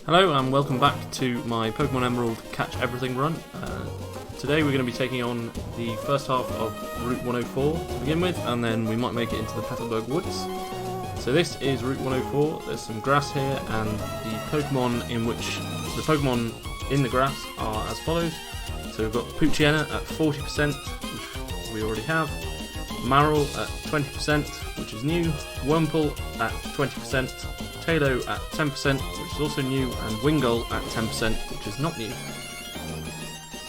Hello and welcome back to my Pokemon Emerald Catch Everything run. Today we're going to be taking on the first half of Route 104 to begin with, and then we might make it into the Petalburg Woods. So this is Route 104, there's some grass here, and the Pokemon in the grass are as follows. So we've got Poochyena at 40%, which we already have, Marill at 20%, which is new, Wurmple at 20%, Talo at 10%, which is also new, and Wingull at 10%, which is not new.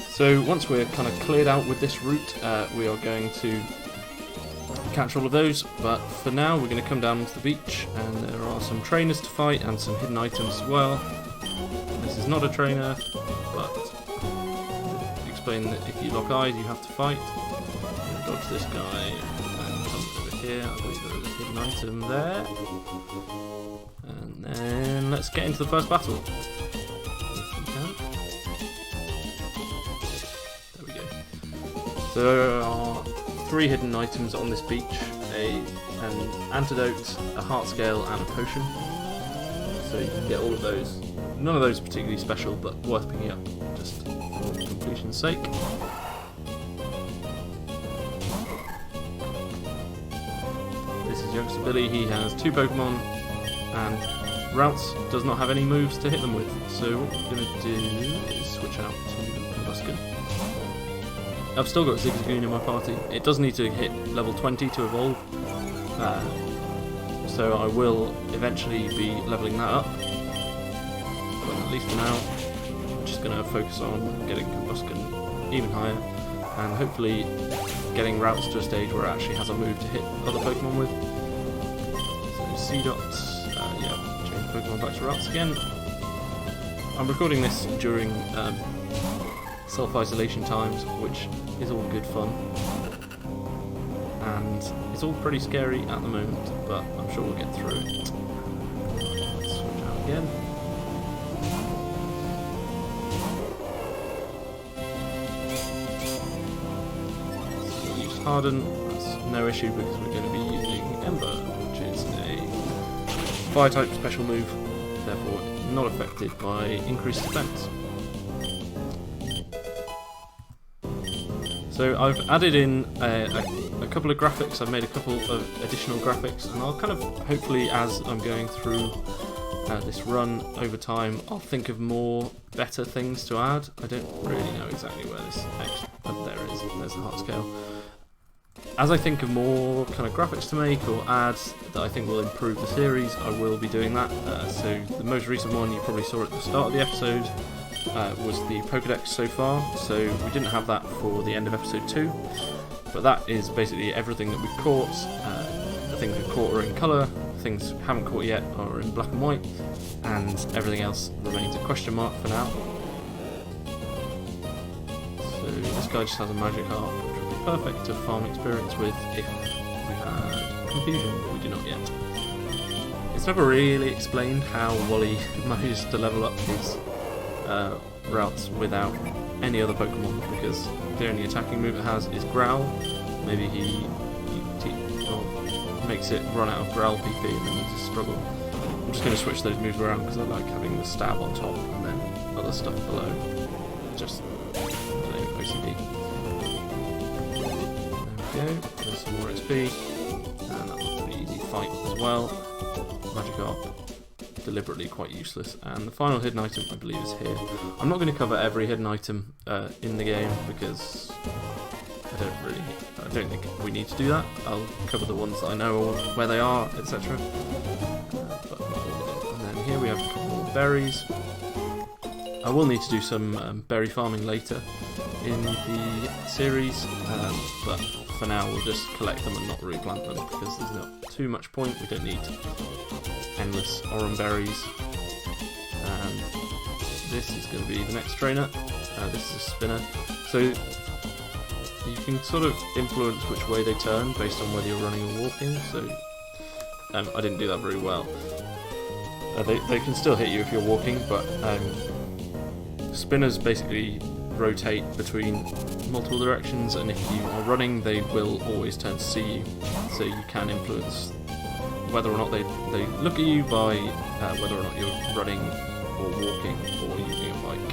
So once we're kind of cleared out with this route, we are going to catch all of those, but for now we're going to come down to the beach, and there are some trainers to fight and some hidden items as well. This is not a trainer, but explain that if you lock eyes you have to fight. Dodge this guy and come over here. I believe there is a hidden item there. And then let's get into the first battle. If we can. There we go. So there are 3 hidden items on this beach: an antidote, a heart scale, and a potion. So you can get all of those. None of those particularly special, but worth picking up just for completion's sake. This is youngster Billy. He has 2 Pokemon, and Routes does not have any moves to hit them with. So what we're going to do is switch out to Combusken. I've still got Zigzagoon in my party. It does need to hit level 20 to evolve, so I will eventually be leveling that up. But at least for now, I'm just going to focus on getting Combusken even higher, and hopefully getting Routes to a stage where it actually has a move to hit other Pokemon with. So C-Dots, change Pokemon back to Routes again. I'm recording this during self-isolation times, which is all good fun. And it's all pretty scary at the moment, but I'm sure we'll get through it. Let's switch out again. Harden, that's no issue because we're going to be using Ember, which is a fire type special move, therefore not affected by increased defense. So I've added in a couple of graphics. I've made a couple of additional graphics, and I'll kind of, hopefully as I'm going through this run over time, I'll think of more better things to add. I don't really know exactly where this there it is, there's the heart scale. As I think of more kind of graphics to make or add that I think will improve the series, I will be doing that. So the most recent one you probably saw at the start of the episode was the Pokédex so far. So we didn't have that for the end of episode 2, but that is basically everything that we've caught. The things we've caught are in colour, things we haven't caught yet are in black and white, and everything else remains a question mark for now. So this guy just has a magic heart, perfect to farm experience with if we had confusion, but we do not yet. It's never really explained how Wally managed to level up his Routes without any other Pokemon, because the only attacking move it has is Growl. Maybe he makes it run out of Growl PP and then needs to struggle. I'm just going to switch those moves around because I like having the stab on top and then other stuff below. Just OCD. There's some more XP, and that was a pretty easy fight as well. Magikarp, deliberately quite useless, and the final hidden item I believe is here. I'm not going to cover every hidden item in the game because I don't think we need to do that. I'll cover the ones that I know where they are, etc. And then here we have a couple more berries. I will need to do some berry farming later in the series, but for now we'll just collect them and not replant them because there's not too much point. We don't need endless Oran berries. And this is going to be the next trainer. This is a spinner. So you can sort of influence which way they turn based on whether you're running or walking. So I didn't do that very well. They can still hit you if you're walking, but spinners basically rotate between multiple directions, and if you are running they will always turn to see you, so you can influence whether or not they look at you by whether or not you're running or walking, or using a bike.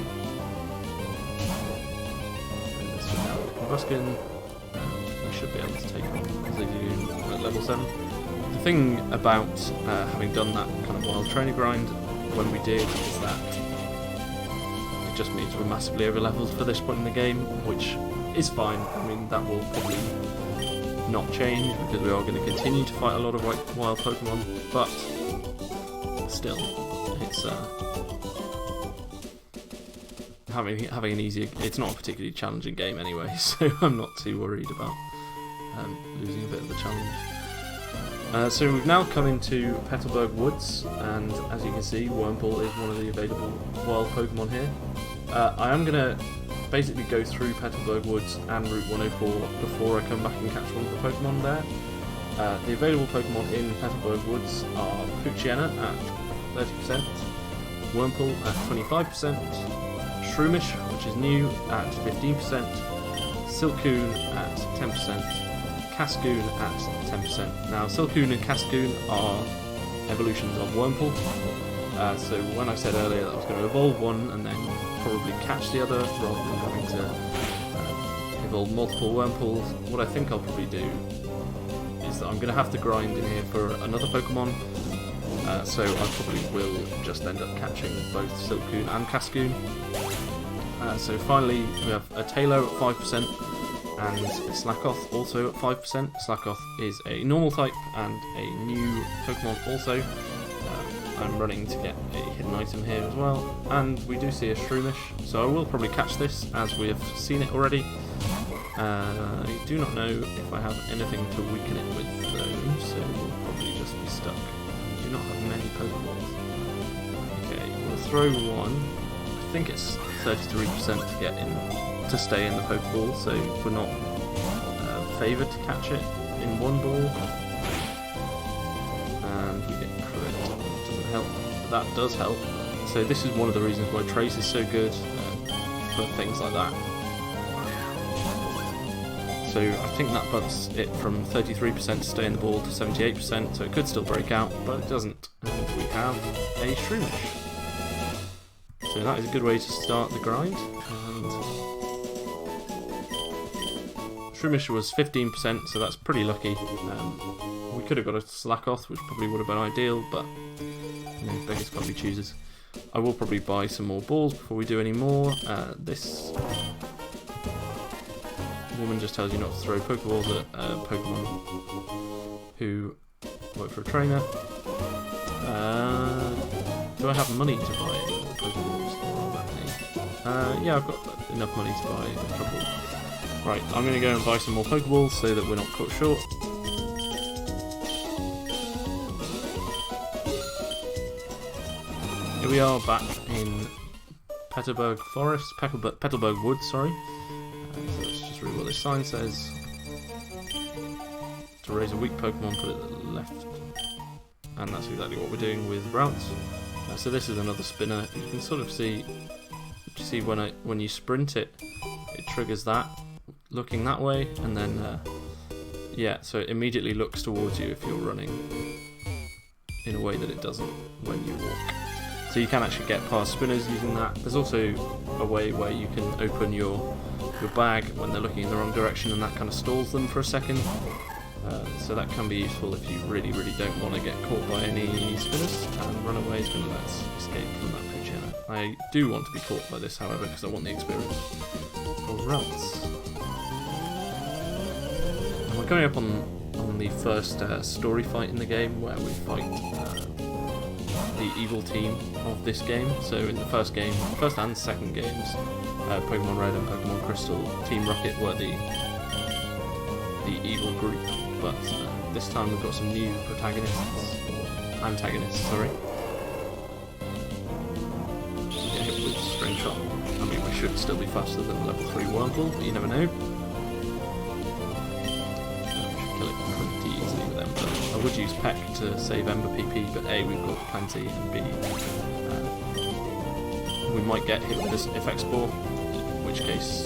And this is now the combustion. We should be able to take on as they do at level 7. The thing about having done that kind of wild trainer grind when we did is that it just means we're massively over leveled for this point in the game, which is fine. I mean, that will probably not change because we are going to continue to fight a lot of wild Pokemon, but still, it's having an easier. It's not a particularly challenging game anyway, so I'm not too worried about losing a bit of the challenge. So we've now come into Petalburg Woods, and as you can see, Wurmple is one of the available wild Pokemon here. I am going to basically go through Petalburg Woods and Route 104 before I come back and catch one of the Pokemon there. The available Pokemon in Petalburg Woods are Poochyena at 30%, Wurmple at 25%, Shroomish, which is new, at 15%, Silcoon at 10%, Cascoon at 10%. Now, Silcoon and Cascoon are evolutions of Wurmple, so when I said earlier that I was going to evolve one and then probably catch the other rather than having to evolve multiple Wurmples, what I think I'll probably do is that I'm going to have to grind in here for another Pokemon, so I probably will just end up catching both Silcoon and Cascoon. So finally we have a Taillow at 5%, and Slackoth also at 5%. Slackoth is a normal type and a new Pokemon also. I'm running to get a hidden item here as well, and we do see a Shroomish, so I will probably catch this as we have seen it already. I do not know if I have anything to weaken it with though, so we'll probably just be stuck. We do not have many Pokeballs. Okay, we'll throw one. I think it's 33% to get in, to stay in the Pokeball, so we're not favoured to catch it in one ball. And we get crit. Doesn't help, but that does help. So this is one of the reasons why Trace is so good for things like that. So I think that bumps it from 33% to stay in the ball to 78%, so it could still break out, but it doesn't. And we have a Shroomish. So that is a good way to start the grind. And Shroomish was 15%, so that's pretty lucky. We could have got a Slackoth, which probably would have been ideal, but you know, beggars can't be choosers. I will probably buy some more balls before we do any more. This woman just tells you not to throw Pokeballs at Pokemon who work for a trainer. Do I have money to buy any more Pokeballs? Yeah, I've got enough money to buy a couple. Right, I'm going to go and buy some more Pokeballs so that we're not caught short. Here we are back in Petalburg Forest, Petalburg Woods, sorry. So let's just read what this sign says. To raise a weak Pokemon, put it at the left. And that's exactly what we're doing with routes. So this is another spinner. You can sort of see when you sprint it, it triggers that, looking that way, and then yeah, so it immediately looks towards you if you're running in a way that it doesn't when you walk. So you can actually get past spinners using that. There's also a way where you can open your bag when they're looking in the wrong direction, and that kind of stalls them for a second. So that can be useful if you really don't want to get caught by any spinners, and Runaway is going to let us escape from that Poochyena. I do want to be caught by this, however, because I want the experience. Alright. And we're coming up on the first story fight in the game, where we fight the evil team of this game. So in the first and second games, Pokemon Red and Pokemon Crystal, Team Rocket were the evil group, but this time we've got some new antagonists, sorry. Get hit with String Shot. I mean, we should still be faster than level 3 Wurmple, but you never know. We should kill it pretty easily with Ember. I would use Peck to save Ember PP, but A, we've got plenty, and B, we might get hit with this Effect Spore, in which case,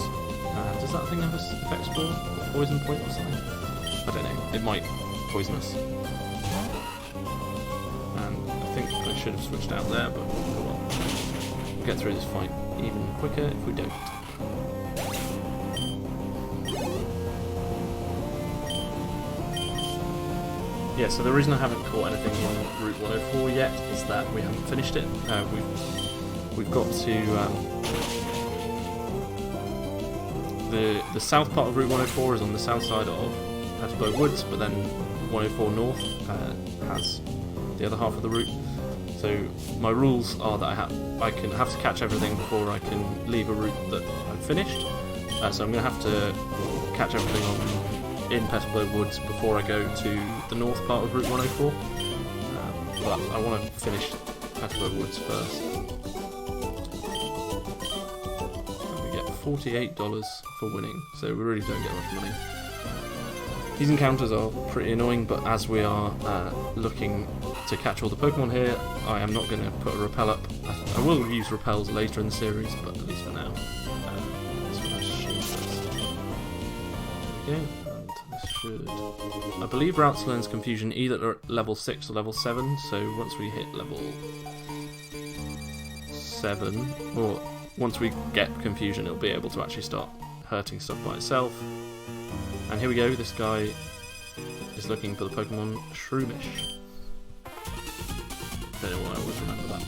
does that thing have an Effect Spore? Poison point or something? I don't know, it might poison us. And I think I should have switched out there, but go on. get through this fight even quicker if we don't. Yeah, so the reason I haven't caught anything in Route 104 yet is that we haven't finished it. We've got to the south part of Route 104 is on the south side of Petalburg Woods, but then 104 North has the other half of the route. So my rules are that I have to catch everything before I can leave a route that I've finished. So I'm going to have to catch everything in Petalburg Woods before I go to the north part of Route 104. But I want to finish Petalburg Woods first. We get $48 for winning, so we really don't get much money. These encounters are pretty annoying, but as we are looking to catch all the Pokemon here, I am not going to put a repel up. I will use repels later in the series, but at least for now. This one has shield first. There we go. I believe Routes learns Confusion either at level 6 or level 7, so once we hit level 7, or once we get Confusion, it'll be able to actually start hurting stuff by itself. And here we go, this guy is looking for the Pokemon Shroomish. Don't know why I always remember that.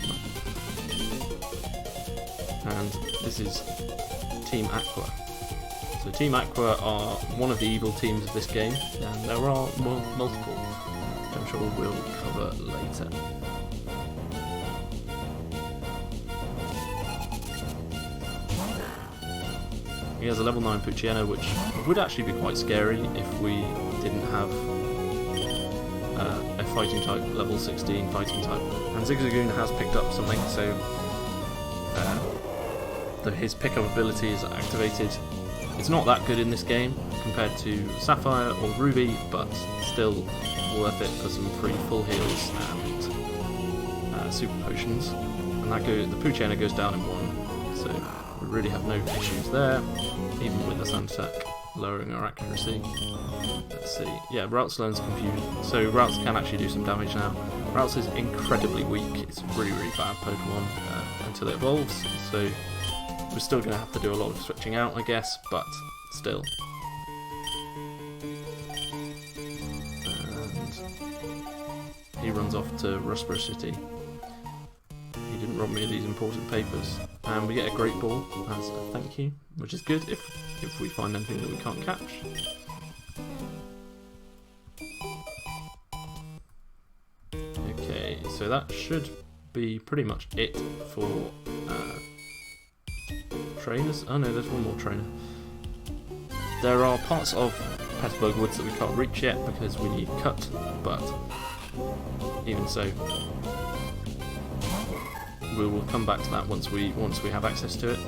And this is Team Aqua. So Team Aqua are one of the evil teams of this game, and there are multiple, which I'm sure we'll cover later. He has a level 9 Poochyena, which would actually be quite scary if we didn't have a fighting type, level 16 fighting type. And Zigzagoon has picked up something, so his pickup ability is activated. It's not that good in this game compared to Sapphire or Ruby, but still worth it for some free full heals and super potions. And the Poochyena goes down in 1, so we really have no issues there, even with the Sand Attack lowering our accuracy. Let's see, yeah, Routes learns Confusion, so Routes can actually do some damage now. Routes is incredibly weak, it's a really bad Pokemon until it evolves, so we're still going to have to do a lot of switching out, I guess, but still. And he runs off to Rustboro City. He didn't rob me of these important papers. And we get a Great Ball as a thank you, which is good if we find anything that we can't catch. Okay, so that should be pretty much it for trainers. Oh no, there's one more trainer. There are parts of Petalburg Woods that we can't reach yet because we need cut, but even so, we will come back to that once we have access to it.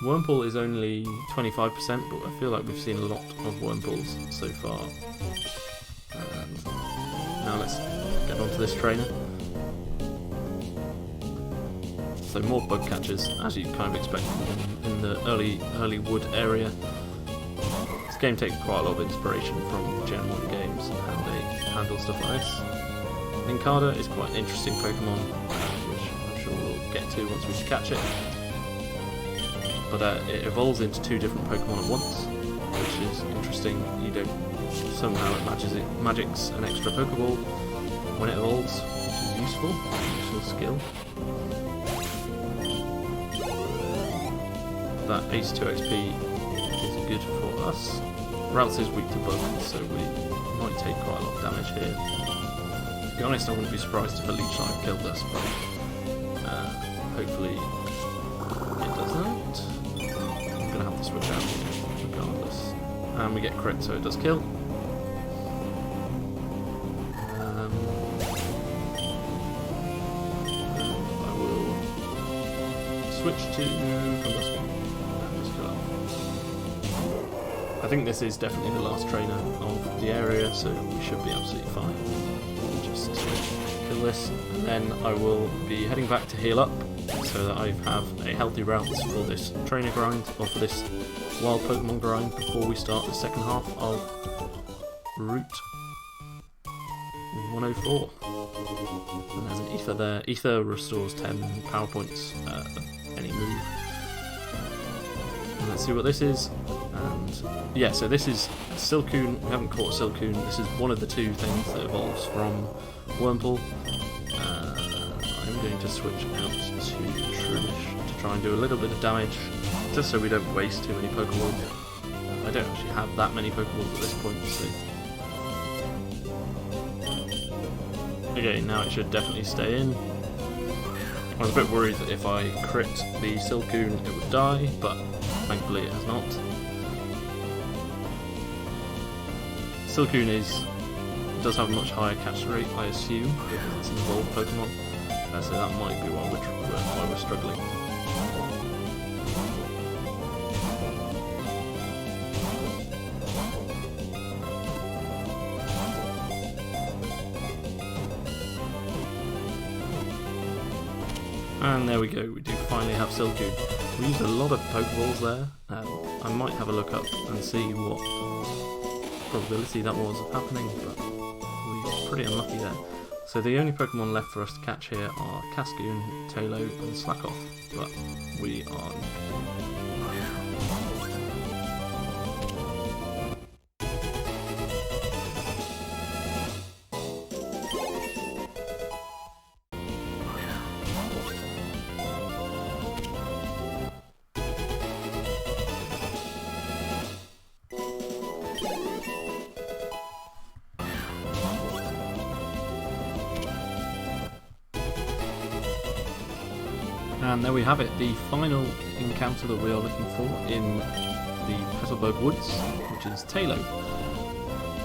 Wurmple is only 25%, but I feel like we've seen a lot of Wurmples so far. And now let's get onto this trainer. So more bug catchers, as you'd kind of expect in the early wood area. This game takes quite a lot of inspiration from Gen 1 games and how they handle stuff like this. Linkada is quite an interesting Pokemon, which I'm sure we'll get to once we catch it. But it evolves into 2 different Pokemon at once, which is interesting. You don't somehow it magics an extra Pokeball when it evolves, which is useful skill. That Ace 2 XP is good for us. Routes is weak to bugs, so we might take quite a lot of damage here. To be honest, I wouldn't be surprised if a Leech Life killed us, but hopefully it doesn't. I'm going to have to switch out regardless. And we get crit, so it does kill. I will switch to Combustion. I think this is definitely the last trainer of the area, so we should be absolutely fine. Just kill this, and then I will be heading back to heal up, so that I have a healthy route for this trainer grind, or for this wild Pokemon grind, before we start the second half of Route 104. And there's an ether there. Ether restores 10 power points any move. And let's see what this is. And yeah, so this is Silcoon. We haven't caught Silcoon. This is one of the two things that evolves from Wurmple. I'm going to switch out to Shroomish to try and do a little bit of damage, just so we don't waste too many Pokeballs. I don't actually have that many Pokeballs at this point, so... Okay, now it should definitely stay in. I was a bit worried that if I crit the Silcoon it would die, but thankfully it has not. Silcoon does have a much higher catch rate, I assume, because it's an evolved Pokemon, so that might be why we're struggling. And there we go, we do finally have Silcoon. We used a lot of Pokeballs there. I might have a look up and see what probability that was of happening, but we got pretty unlucky there. So the only Pokemon left for us to catch here are Cascoon, Tailo and Slackoth, but we are... And there we have it, the final encounter that we are looking for in the Petalburg Woods, which is Tailo.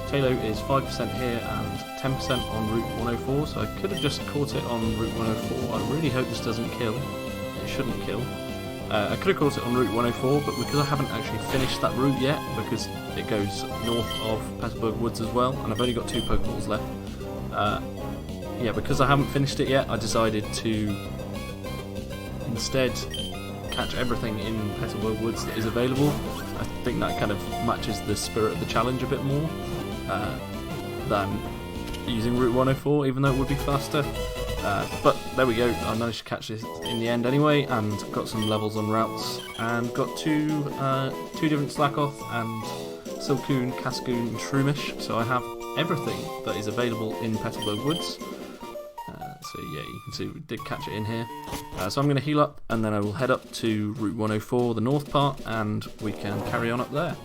Tailo is 5% here and 10% on Route 104, so I could have just caught it on Route 104. I really hope this doesn't kill. It shouldn't kill. I could have caught it on Route 104, but because I haven't actually finished that route yet, because it goes north of Petalburg Woods as well, and I've only got 2 Pokeballs left. Yeah, because I haven't finished it yet, I decided to instead catch everything in Petalburg Woods that is available. I think that kind of matches the spirit of the challenge a bit more than using Route 104, even though it would be faster. But there we go, I managed to catch this in the end anyway, and got some levels on routes, and got two different Slackoth and Silcoon, Cascoon and Shroomish, so I have everything that is available in Petalburg Woods. So yeah, you can see we did catch it in here. So I'm going to heal up, and then I will head up to Route 104, the north part, and we can carry on up there.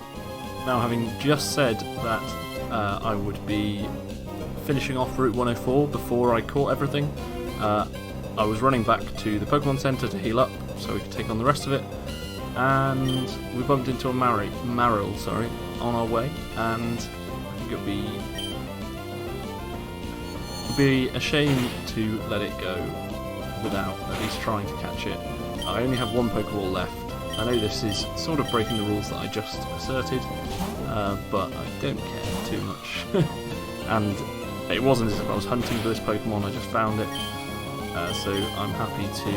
Now, having just said that I would be finishing off Route 104 before I caught everything, I was running back to the Pokemon Center to heal up so we could take on the rest of it, and we bumped into a Marill, on our way, and I think it would be a shame to let it go without at least trying to catch it. I only have 1 Pokeball left. I know this is sort of breaking the rules that I just asserted, but I don't care too much. And it wasn't as if I was hunting for this Pokemon, I just found it. So I'm happy to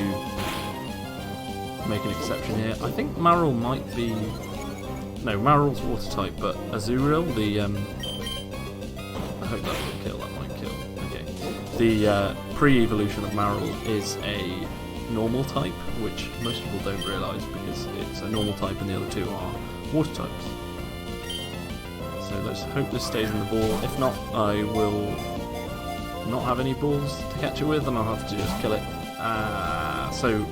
make an exception here. I think Marill might be... No, Marill's water type, but Azurill, the... I hope that will kill, that might kill. Okay. The pre-evolution of Marill is a normal type, which most people don't realise because it's a normal type and the other 2 are water types. So let's hope this stays in the ball. If not, I will not have any balls to catch it with and I'll have to just kill it. So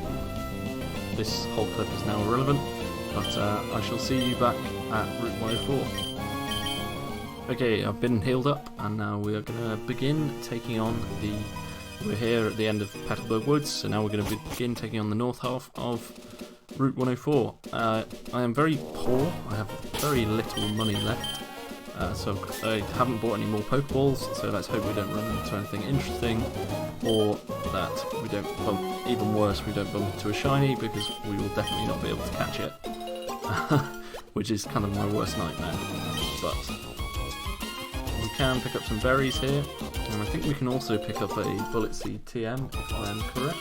this whole clip is now irrelevant, but I shall see you back at Route 104. Okay, I've been healed up and now we are going to begin taking on the... We're here at the end of Petalburg Woods, so now we're going to begin taking on the north half of Route 104. I am very poor, I have very little money left, so I haven't bought any more Pokeballs, so let's hope we don't run into anything interesting, or that we don't bump, even worse, we don't bump into a shiny, because we will definitely not be able to catch it, which is kind of my worst nightmare. But we can pick up some berries here, and I think we can also pick up a Bullet Seed TM, if I am correct,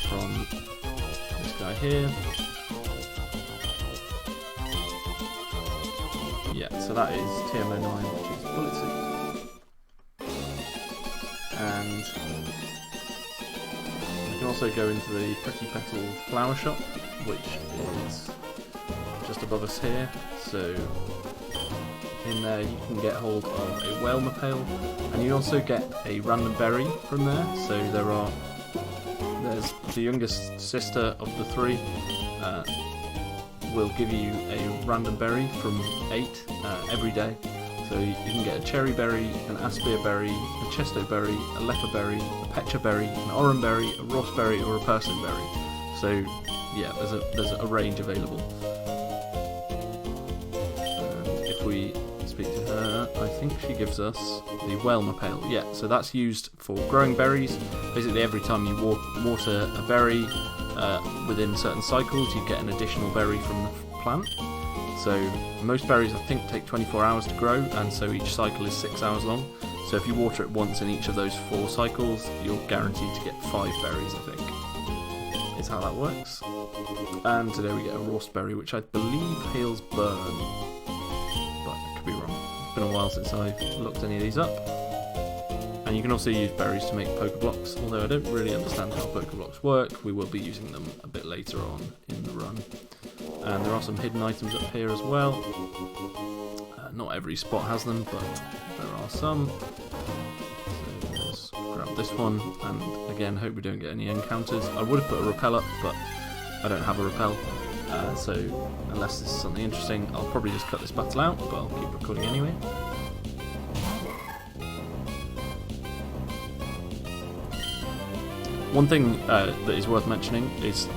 from this guy here. yeah, so that is TM09, which is Bullet Suit. And you can also go into the Pretty Petal flower shop, which is just above us here. So in there you can get hold of a Whalmer Pail, and you also get a random berry from there. So there's the youngest sister of the three will give you a random berry from 8 every day. So you can get a cherry berry, an aspia berry, a chesto berry, a leper berry, a pecha berry, an oran berry, a ross berry, or a persimmon berry. So yeah, there's a range available. If we speak to her, I think she gives us the Whalmer Pail. Yeah, so that's used for growing berries. Basically, every time you water a berry within certain cycles, you get an additional berry from the plant. So most berries, I think, take 24 hours to grow, and so each cycle is 6 hours long. So if you water it once in each of those 4 cycles, you're guaranteed to get 5 berries, I think, is how that works. And today we get a ross berry, which I believe heals burn, but I could be wrong. It's been a while since I've looked any of these up. And you can also use berries to make Pokeblocks, although I don't really understand how Pokeblocks work. We will be using them a bit later on in the run. And there are some hidden items up here as well. Not every spot has them, but there are some. So let's grab this one, and again, hope we don't get any encounters. I would have put a repel up, but I don't have a repel. So unless this is something interesting, I'll probably just cut this battle out, but I'll keep recording anyway. One thing that is worth mentioning is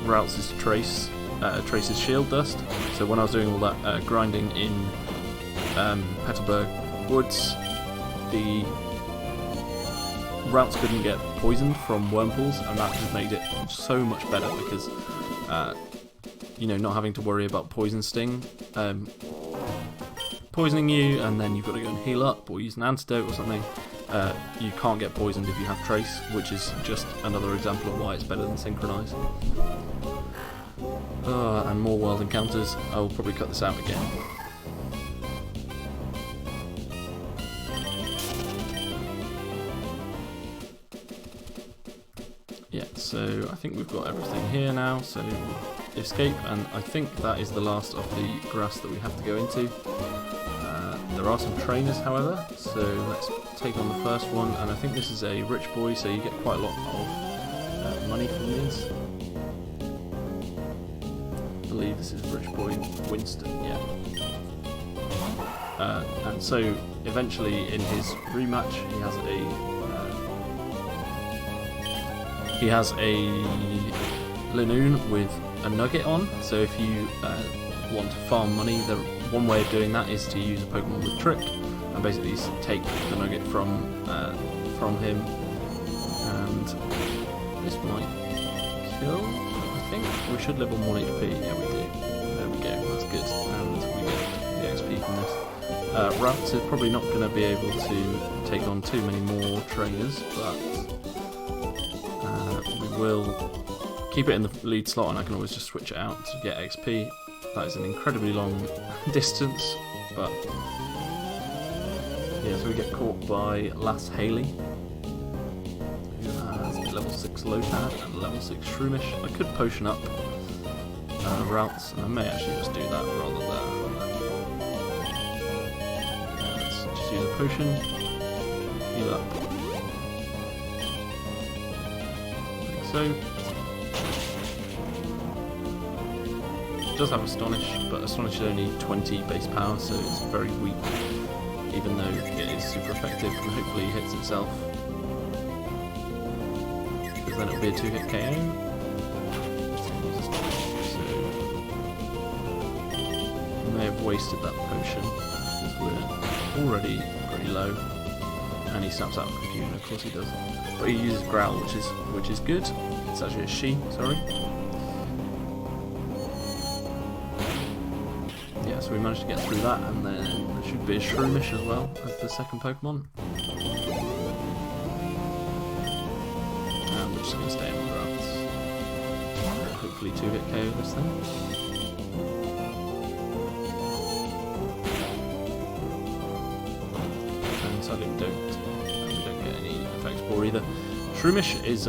Ralts' Trace's shield dust. So when I was doing all that grinding in Petalburg Woods, the Ralts couldn't get poisoned from wormpools, and that just made it so much better because not having to worry about poison sting poisoning you, and then you've got to go and heal up or use an antidote or something. You can't get poisoned if you have Trace, which is just another example of why it's better than Synchronize. And more world encounters. I will probably cut this out again. Yeah, so I think we've got everything here now, so escape, and I think that is the last of the grass that we have to go into. There are some trainers, however, so let's take on the first one, and I think this is a rich boy, so you get quite a lot of money from these. I believe this is rich boy Winston, yeah. And so eventually in his rematch he has a Linoon with a nugget on, so if you want to farm money, one way of doing that is to use a Pokemon with Trick, and basically take the nugget from him, and this might kill, I think. We should live on 1 HP, yeah we do. There we go, that's good, and we get the XP from this. Ralts is probably not going to be able to take on too many more trainers, but we will keep it in the lead slot, and I can always just switch it out to get XP. That is an incredibly long distance, but yeah, so we get caught by Lass Haley, who has a level 6 Lotad and a level 6 Shroomish. I could potion up Ralts, and I may actually just do that rather than... let's just use a potion, heal up, like so. It does have Astonish, but Astonish is only 20 base power, so it's very weak, even though it is super effective and hopefully hits itself, because then it'll be a 2-hit KO. So we may have wasted that potion, because we're already pretty low, and he snaps out of confusion, of course he does. But he uses Growl, which is good. It's actually a she, sorry. So we managed to get through that, and then there should be a Shroomish as well as the second Pokemon. And we're just going to stay in the Ralts. Hopefully 2-hit KO this thing. before either. Shroomish is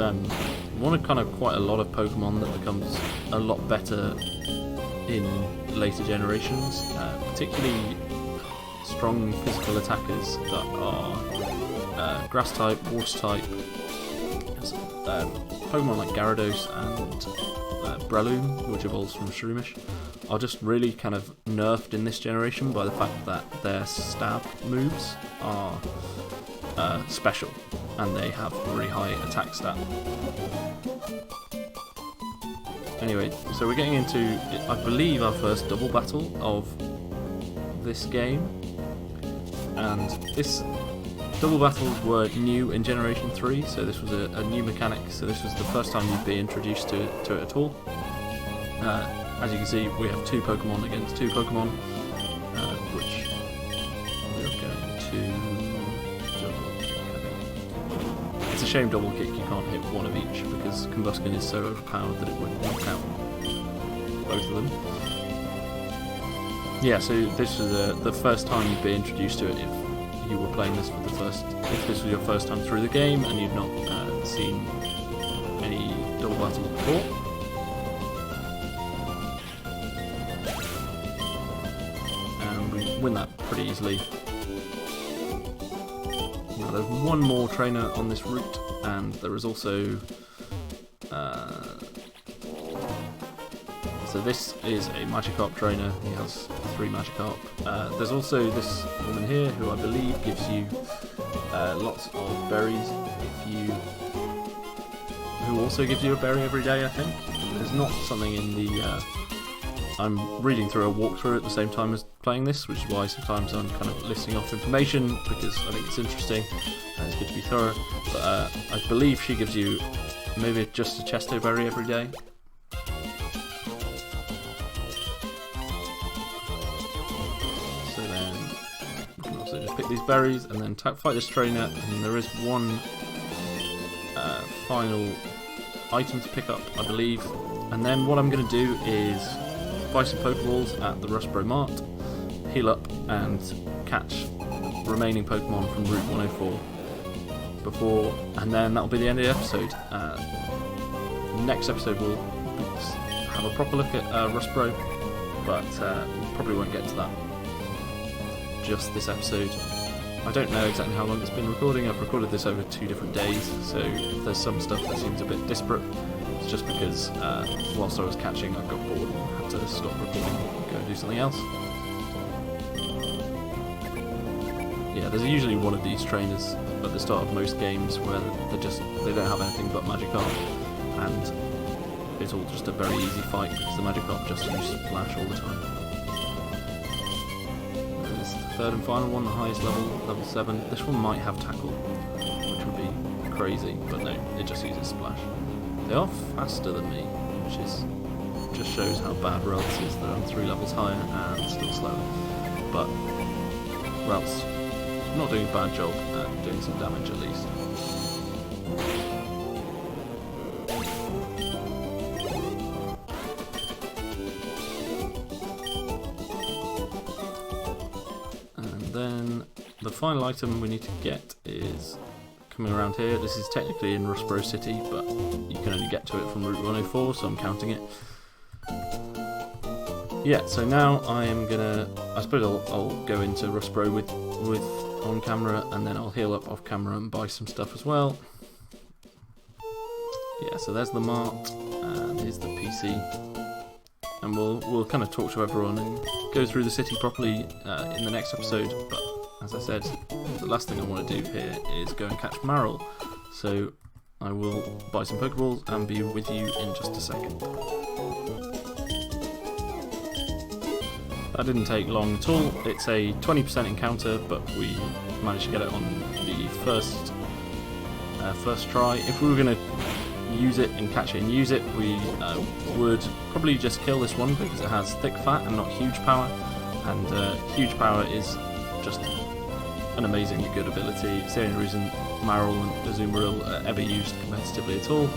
one of kind of quite a lot of Pokemon that becomes a lot better in later generations, particularly strong physical attackers that are grass type, water type. Pokemon like Gyarados and Breloom, which evolves from Shroomish, are just really kind of nerfed in this generation by the fact that their stab moves are special and they have a really high attack stat. Anyway, so we're getting into, I believe, our first double battle of this game, and this double battles were new in Generation 3, so this was a new mechanic, so this was the first time you'd be introduced to it at all. As you can see, we have 2 Pokemon against 2 Pokemon, which we're going to double kick, I think. It's a shame double kick you can't hit one of each, because Combustion is so overpowered that it would knock out both of them. Yeah, so this was the first time you'd be introduced to it if you were playing this for the first, if this was your first time through the game and you've not seen any double battles before. And we win that pretty easily. Now there's one more trainer on this route, and there is also so this is a Magikarp trainer. He has 3 Magikarp. There's also this woman here who I believe gives you lots of berries. Who also gives you a berry every day, I think. There's not something in the. I'm reading through a walkthrough at the same time as playing this, which is why sometimes I'm kind of listing off information because I think it's interesting and it's good to be thorough. But I believe she gives you maybe just a Chesto berry every day. Pick these berries and then fight this trainer, and there is one final item to pick up, I believe. And then what I'm going to do is buy some Pokeballs at the Rustboro Mart, heal up, and catch remaining Pokemon from Route 104 and then that'll be the end of the episode. Next episode we'll have a proper look at Rustboro, but we probably won't get to that just this episode. I don't know exactly how long it's been recording. I've recorded this over 2 different days, so if there's some stuff that seems a bit disparate, it's just because whilst I was catching I got bored and had to stop recording and go and do something else. Yeah, there's usually one of these trainers at the start of most games where they don't have anything but Magikarp, and it's all just a very easy fight because the Magikarp just use Splash all the time. Third and final one, the highest level 7. This one might have Tackle, which would be crazy, but no, it just uses Splash. They are faster than me, which just shows how bad Ralts is, that I'm 3 levels higher and still slower. But Ralts not doing a bad job at doing some damage at least. Then the final item we need to get is coming around here. This is technically in Rustboro City, but you can only get to it from Route 104, so I'm counting it. Yeah, so now I suppose I'll go into Rustboro with on camera, and then I'll heal up off camera and buy some stuff as well. Yeah, so there's the mart, and here's the PC. And we'll kind of talk to everyone and go through the city properly in the next episode. But as I said, the last thing I want to do here is go and catch Marill. So I will buy some Pokeballs and be with you in just a second. That didn't take long at all. It's a 20% encounter, but we managed to get it on the first try. If we were going to use it and catch it and use it, we would probably just kill this one because it has thick fat and not huge power, and huge power is just an amazingly good ability. It's the only reason Marill and Azumarill are ever used competitively at all.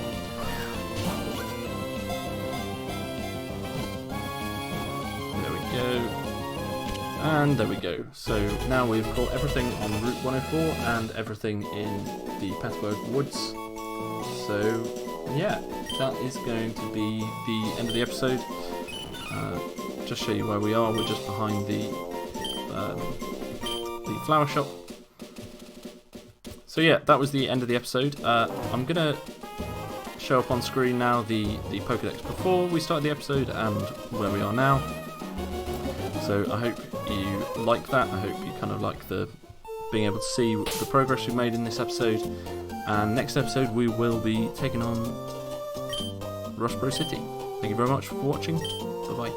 There we go. And there we go. So now we've caught everything on Route 104 and everything in the Petalburg Woods. So yeah, that is going to be the end of the episode. Just show you where we are. We're just behind the flower shop. So yeah, that was the end of the episode. I'm gonna show up on screen now the Pokédex before we started the episode and where we are now. So I hope you like that. I hope you kind of like the being able to see the progress we've made in this episode. And next episode we will be taking on Rustboro City. Thank you very much for watching. Bye bye.